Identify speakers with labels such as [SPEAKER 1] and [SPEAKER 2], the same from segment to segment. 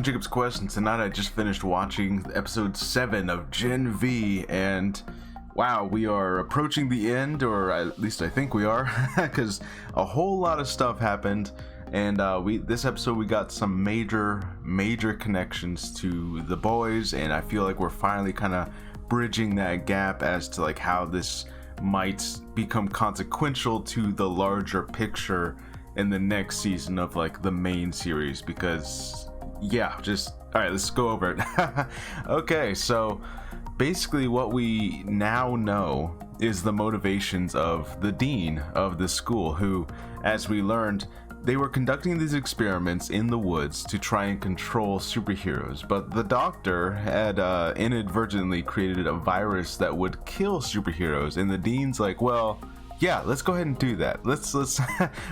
[SPEAKER 1] Jacob's Quest, and tonight I just finished watching episode 7 of Gen V, and wow, we are approaching the end, or at least I think we are, because a whole lot of stuff happened, and this episode we got some major connections to the boys, and I feel like we're finally kind of bridging that gap as to like how this might become consequential to the larger picture in the next season of like the main series, because yeah, just all right, let's go over it. Okay, so basically what we now know is the motivations of the dean of the school, who, as we learned, they were conducting these experiments in the woods to try and control superheroes, but the doctor had inadvertently created a virus that would kill superheroes, and the dean's like, well, yeah, let's go ahead and do that. Let's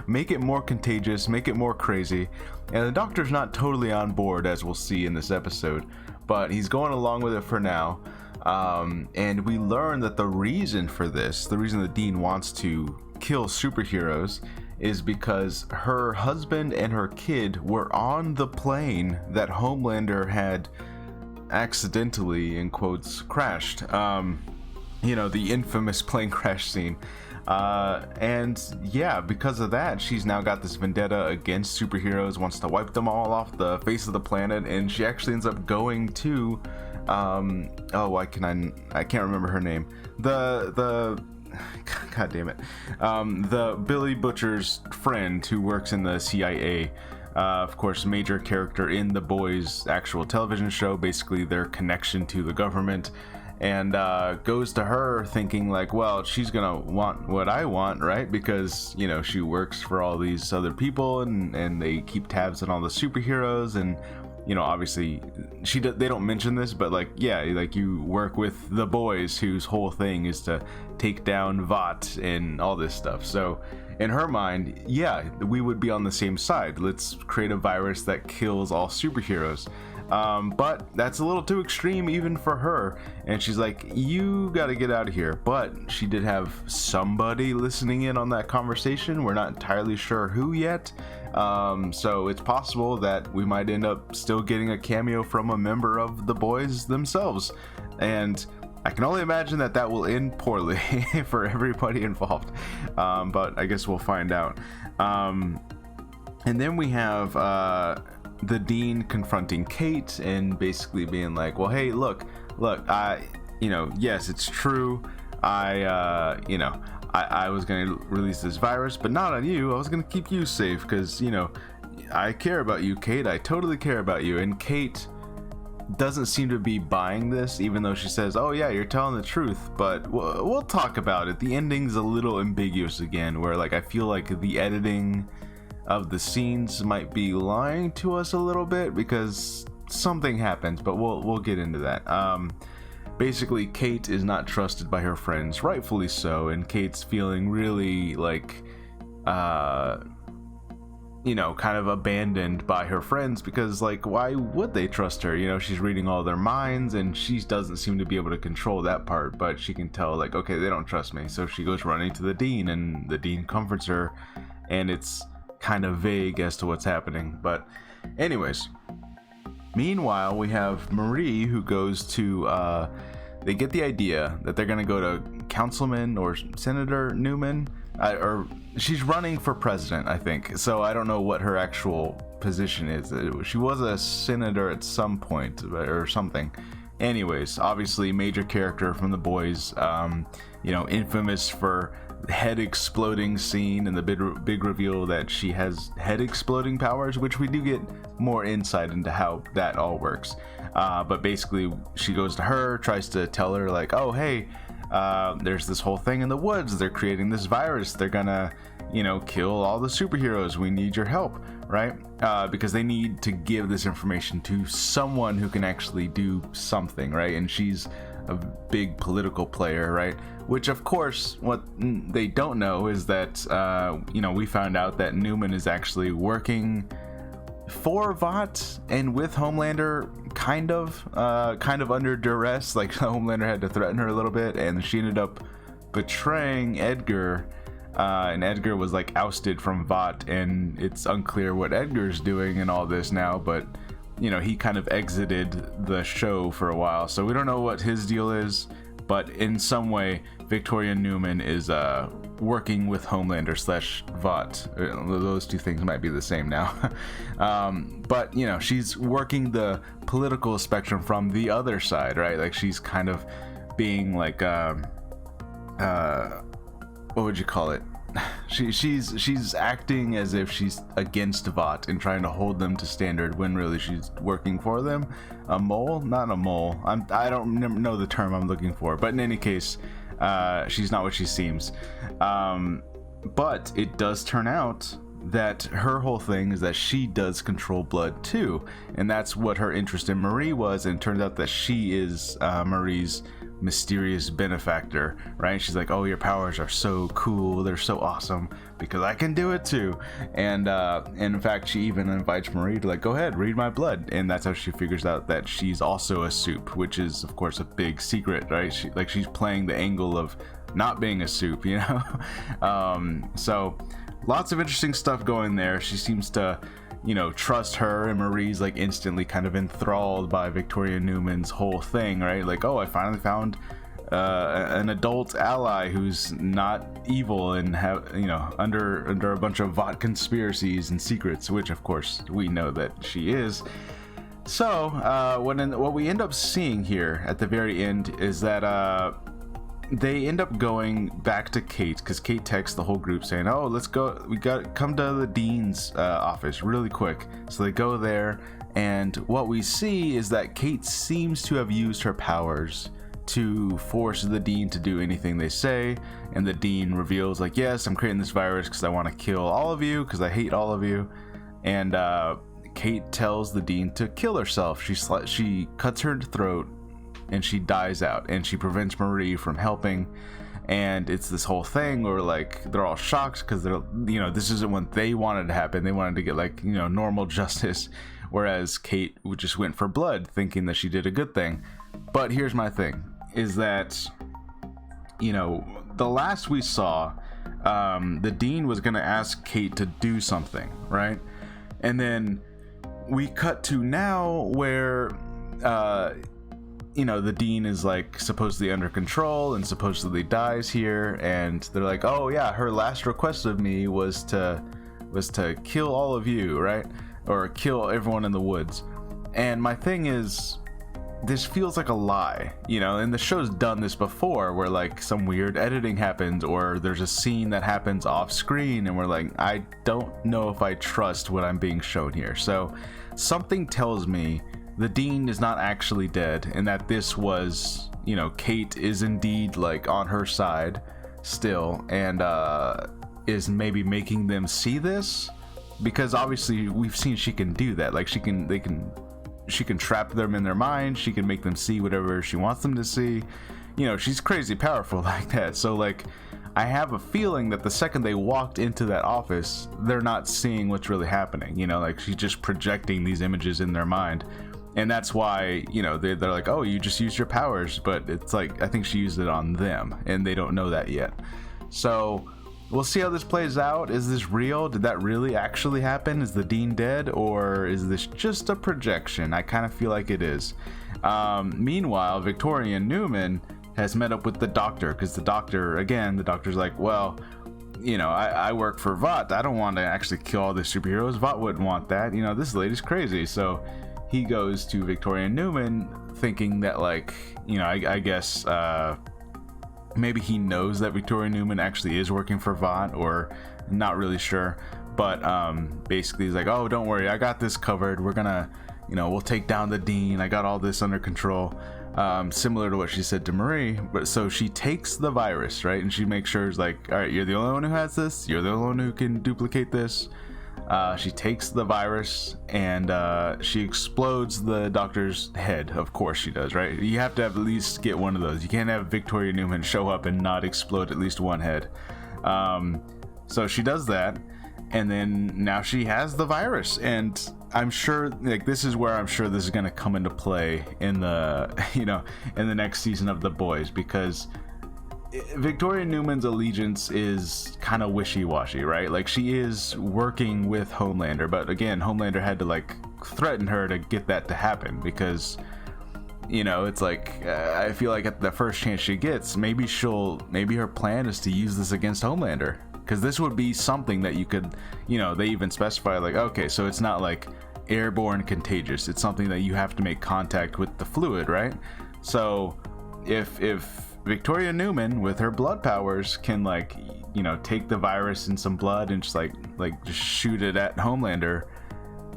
[SPEAKER 1] make it more contagious, make it more crazy. And the doctor's not totally on board, as we'll see in this episode, but he's going along with it for now. And we learn that the reason for this, the reason the dean wants to kill superheroes, is because her husband and her kid were on the plane that Homelander had accidentally, in quotes, crashed. You know, the infamous plane crash scene. And yeah, because of that, she's now got this vendetta against superheroes, wants to wipe them all off the face of the planet, and she actually ends up going to I can't remember her name, the god damn it, the Billy Butcher's friend who works in the CIA, of course, major character in The Boys actual television show, basically their connection to the government, and goes to her thinking like, well, she's gonna want what I want, right? Because, you know, she works for all these other people, and they keep tabs on all the superheroes, and, you know, obviously they don't mention this, but like, yeah, like you work with the boys whose whole thing is to take down Vought and all this stuff. So in her mind, yeah, we would be on the same side. Let's create a virus that kills all superheroes. But that's a little too extreme even for her, and she's like, you gotta get out of here. But she did have somebody listening in on that conversation. We're not entirely sure who yet, so it's possible that we might end up still getting a cameo from a member of the boys themselves, and I can only imagine that that will end poorly for everybody involved, but I guess we'll find out. And then we have the dean confronting Kate and basically being like, well, hey, look, yes, it's true, I was going to release this virus, but not on you. I was going to keep you safe because, you know, I care about you, Kate. I totally care about you. And Kate doesn't seem to be buying this, even though she says, oh yeah, you're telling the truth, but we'll talk about it. The ending's a little ambiguous again, where like I feel like the editing of the scenes might be lying to us a little bit because something happens, but we'll get into that. Basically, Kate is not trusted by her friends, rightfully so, and Kate's feeling really like kind of abandoned by her friends, because like, why would they trust her? You know, she's reading all their minds, and she doesn't seem to be able to control that part, but she can tell like, okay, they don't trust me. So she goes running to the dean, and the dean comforts her, and it's kind of vague as to what's happening. But anyways, meanwhile, we have Marie, who goes to they get the idea that they're gonna go to Councilman or Senator Newman, or she's running for president, I think, so I don't know what her actual position is. She was a senator at some point or something. Anyways, obviously major character from The Boys, infamous for head exploding scene and the big reveal that she has head exploding powers, which we do get more insight into how that all works. But basically she goes to her, tries to tell her like, oh hey, there's this whole thing in the woods, they're creating this virus, they're gonna kill all the superheroes, we need your help, right? Because they need to give this information to someone who can actually do something, right? And she's a big political player, right? Which of course, what they don't know is that we found out that Newman is actually working for Vought and with Homelander, kind of under duress. Like Homelander had to threaten her a little bit, and she ended up betraying Edgar, and Edgar was like ousted from Vought, and it's unclear what Edgar's doing in all this now, but he kind of exited the show for a while, so we don't know what his deal is, but in some way Victoria Newman is working with Homelander slash Vought. Those two things might be the same now. But she's working the political spectrum from the other side, right? Like she's kind of being like what would you call it? She's acting as if she's against Vought and trying to hold them to standard when really she's working for them. A mole? Not a mole. I don't know the term I'm looking for, but in any case, she's not what she seems. But it does turn out that her whole thing is that she does control blood too, and that's what her interest in Marie was, and it turns out that she is Marie's mysterious benefactor, right? She's like, oh, your powers are so cool, they're so awesome because I can do it too. And in fact, she even invites Marie to like, go ahead, read my blood, and that's how she figures out that she's also a soup, which is of course a big secret, right? She's playing the angle of not being a soup, so lots of interesting stuff going there. She seems to trust her, and Marie's like instantly kind of enthralled by Victoria Newman's whole thing, right? Like, oh, I finally found an adult ally who's not evil and have under a bunch of Vought conspiracies and secrets, which of course we know that she is. So what we end up seeing here at the very end is that they end up going back to Kate, because Kate texts the whole group saying, oh, let's go, we got come to the dean's office really quick. So they go there, and what we see is that Kate seems to have used her powers to force the dean to do anything they say, and the dean reveals like, yes, I'm creating this virus because I want to kill all of you because I hate all of you. And Kate tells the dean to kill herself. She cuts her throat and she dies out, and she prevents Marie from helping. And it's this whole thing where like they're all shocked because they're this isn't what they wanted to happen. They wanted to get like normal justice, whereas Kate just went for blood thinking that she did a good thing. But here's my thing, is that the last we saw, the dean was gonna ask Kate to do something, right? And then we cut to now where the dean is like supposedly under control and supposedly dies here, and they're like, oh yeah, her last request of me was to kill all of you, right? Or kill everyone in the woods. And my thing is, this feels like a lie, and the show's done this before where like some weird editing happens, or there's a scene that happens off screen and we're like, I don't know if I trust what I'm being shown here. So something tells me the dean is not actually dead, and that this was, Kate is indeed like on her side still, and is maybe making them see this, because obviously we've seen she can do that. Like she can trap them in their mind, she can make them see whatever she wants them to see. She's crazy powerful like that. So like, I have a feeling that the second they walked into that office, they're not seeing what's really happening. Like she's just projecting these images in their mind. And that's why, they're like, oh, you just used your powers. But it's like, I think she used it on them, and they don't know that yet. So we'll see how this plays out. Is this real? Did that really actually happen? Is the dean dead? Or is this just a projection? I kind of feel like it is. Meanwhile, Victoria Newman has met up with the doctor, because the doctor's like, well, I work for Vought. I don't want to actually kill all the superheroes. Vought wouldn't want that. This lady's crazy. So he goes to Victoria Newman thinking that like, I guess maybe he knows that Victoria Newman actually is working for Vought, or not really sure. But basically he's like, oh, don't worry, I got this covered. We're gonna, we'll take down the dean. I got all this under control. Similar to what she said to Marie. But so she takes the virus, right? And she makes sure it's like, all right, you're the only one who has this. You're the only one who can duplicate this. She takes the virus and she explodes the doctor's head. Of course she does, right? You have to at least get one of those. You can't have Victoria Newman show up and not explode at least one head. So she does that, and then now she has the virus, and I'm sure like this is where I'm sure this is going to come into play in the in the next season of The Boys, because Victoria Newman's allegiance is kind of wishy-washy, right? Like she is working with Homelander, but again, Homelander had to like threaten her to get that to happen, because it's like I feel like at the first chance she gets, maybe her plan is to use this against Homelander, because this would be something that you could, they even specify like, okay, so it's not like airborne contagious, it's something that you have to make contact with the fluid, right? So if Victoria Newman with her blood powers can like take the virus in some blood and just just shoot it at Homelander,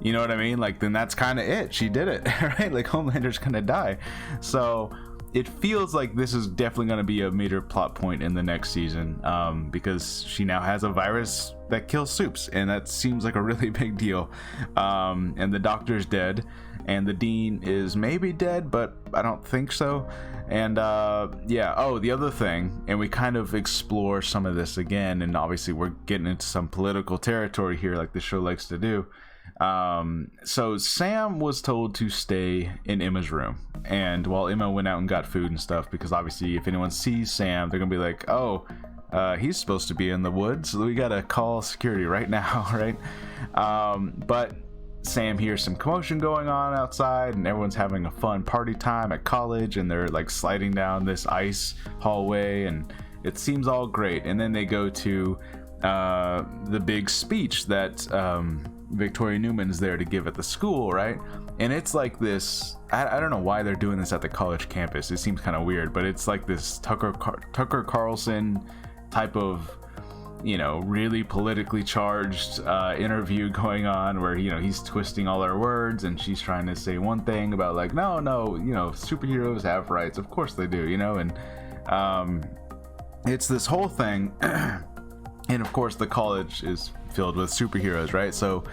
[SPEAKER 1] you know what I mean? Like, then that's kind of it. She did it, right? Like, Homelander's gonna die. So it feels like this is definitely gonna be a major plot point in the next season, because she now has a virus that kills Supes, and that seems like a really big deal. And the doctor's dead, and the dean is maybe dead, but I don't think so. And yeah, oh, the other thing, and we kind of explore some of this again, and obviously we're getting into some political territory here, like the show likes to do. So Sam was told to stay in Emma's room, and while Emma went out and got food and stuff, because obviously if anyone sees Sam, they're gonna be like, oh, he's supposed to be in the woods, so we gotta call security right now, right? But Sam hears some commotion going on outside, and everyone's having a fun party time at college, and they're like sliding down this ice hallway, and it seems all great. And then they go to the big speech that Victoria Newman's there to give at the school, right? And it's like this, I don't know why they're doing this at the college campus, it seems kind of weird, but it's like this Tucker Carlson type of really politically charged interview going on, where he's twisting all her words, and she's trying to say one thing about like, no, superheroes have rights, of course they do, and it's this whole thing. And of course the college is filled with superheroes, right? So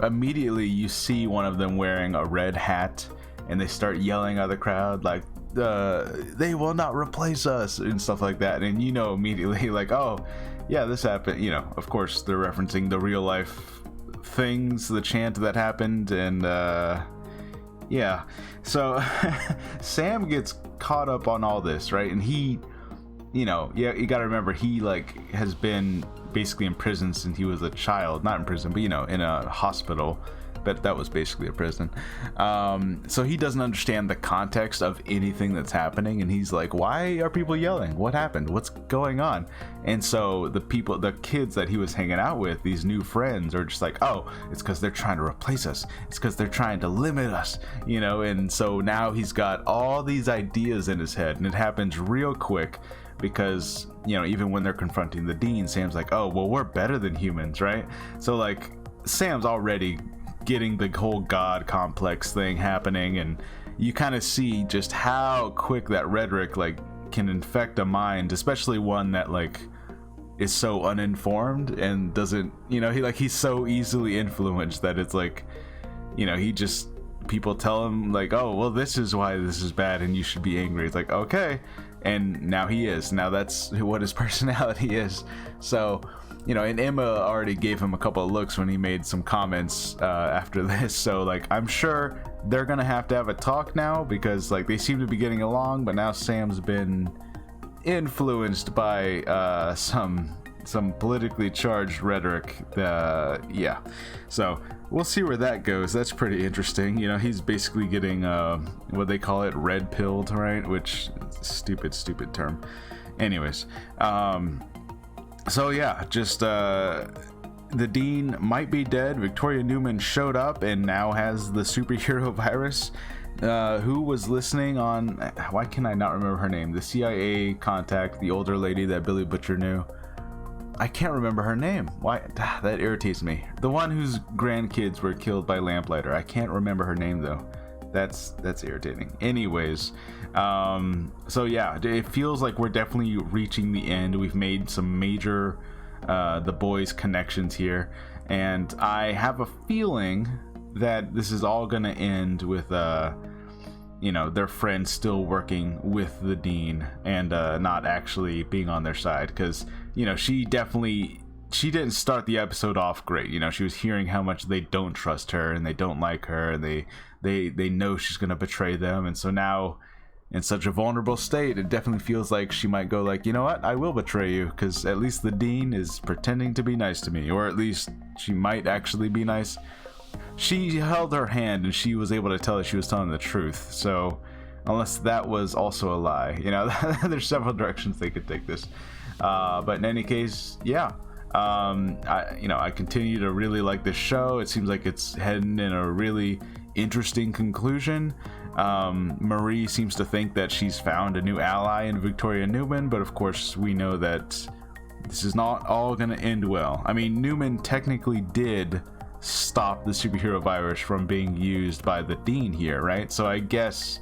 [SPEAKER 1] immediately you see one of them wearing a red hat, and they start yelling at the crowd like, they will not replace us, and stuff like that. And immediately like, oh yeah, this happened. Of course they're referencing the real life things, the chant that happened. And yeah, so Sam gets caught up on all this, right? And he, you gotta remember, he like has been basically in prison since he was a child. Not in prison, but in a hospital. But that was basically a prison. So he doesn't understand the context of anything that's happening, and he's like, why are people yelling? What happened? What's going on? And so the kids that he was hanging out with, these new friends, are just like, oh, it's because they're trying to replace us, it's because they're trying to limit us, and so now he's got all these ideas in his head, and it happens real quick, because even when they're confronting the dean, Sam's like, oh, well, we're better than humans, right? So like, Sam's already getting the whole god complex thing happening, and you kind of see just how quick that rhetoric like can infect a mind, especially one that like is so uninformed and doesn't, he's so easily influenced that it's like, people tell him like, oh, well, this is why this is bad and you should be angry. It's like, okay, and now he is. Now that's what his personality is. So and Emma already gave him a couple of looks when he made some comments after this. So like, I'm sure they're gonna have to have a talk now, because like they seem to be getting along, but now Sam's been influenced by some politically charged rhetoric. Yeah, so we'll see where that goes. That's pretty interesting. He's basically getting what they call it, red pilled, right? Which stupid term. Anyways, so yeah, just the dean might be dead. Victoria Newman showed up and now has the superhero virus. Who was listening on, why can I not remember her name? The CIA contact, the older lady that Billy Butcher knew. I can't remember her name. Why? That irritates me. The one whose grandkids were killed by Lamplighter. I can't remember her name though. That's irritating. Anyways, so yeah, it feels like we're definitely reaching the end. We've made some major The Boys connections here, and I have a feeling that this is all gonna end with their friend still working with the dean and not actually being on their side, because she didn't start the episode off great. She was hearing how much they don't trust her and they don't like her, and they know she's gonna betray them, and so now in such a vulnerable state, it definitely feels like she might go like, you know what, I will betray you, because at least the dean is pretending to be nice to me, or at least she might actually be nice. she held her hand and she was able to tell that she was telling the truth. So unless that was also a lie, you know, there's several directions they could take this. But in any case, yeah. I continue to really like this show. It seems like it's heading in a really interesting conclusion. Marie seems to think that she's found a new ally in Victoria Newman, but of course we know that this is not all going to end well. I mean, Newman technically did stop the superhero virus from being used by the Dean here, right? So I guess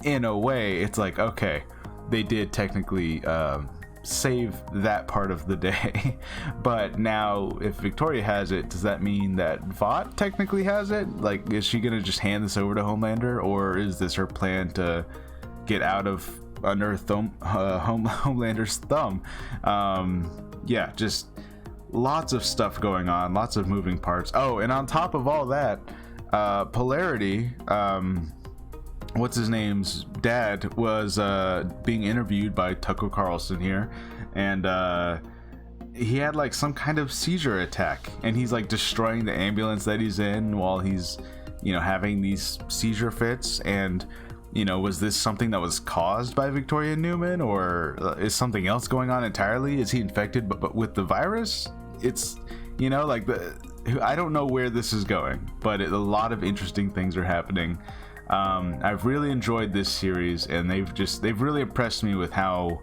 [SPEAKER 1] in a way it's like, okay, they did technically save that part of the day. But now if Victoria has it, does that mean that Vought technically has it? Like, is she gonna just hand this over to Homelander, or is this her plan to get out of under Homelander's thumb? Yeah, just lots of stuff going on, lots of moving parts. Oh, and on top of all that, Polarity, what's his name's dad was being interviewed by Tucker Carlson here, and he had like some kind of seizure attack, and he's like destroying the ambulance that he's in while he's, you know, having these seizure fits. And you know, was this something that was caused by Victoria Newman, or is something else going on entirely? Is he infected but with the virus? It's, you know, like I don't know where this is going, but a lot of interesting things are happening. I've really enjoyed this series, and they've really impressed me with how,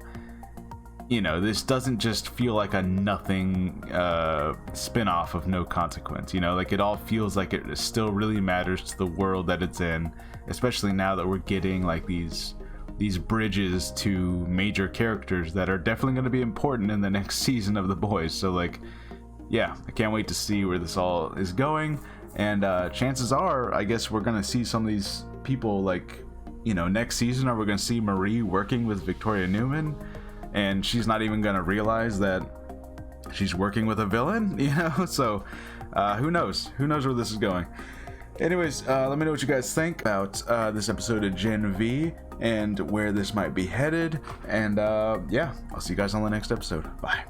[SPEAKER 1] you know, this doesn't just feel like a nothing spin-off of No Consequence. You know, like it all feels like it still really matters to the world that it's in, especially now that we're getting like these bridges to major characters that are definitely going to be important in the next season of The Boys. So like, yeah, I can't wait to see where this all is going. And chances are, I guess we're gonna see some of these people, like, you know, next season, are we gonna see Marie working with Victoria Newman, and she's not even gonna realize that she's working with a villain, you know? So who knows where this is going. Anyways, let me know what you guys think about this episode of Gen V and where this might be headed. And yeah, I'll see you guys on the next episode. Bye.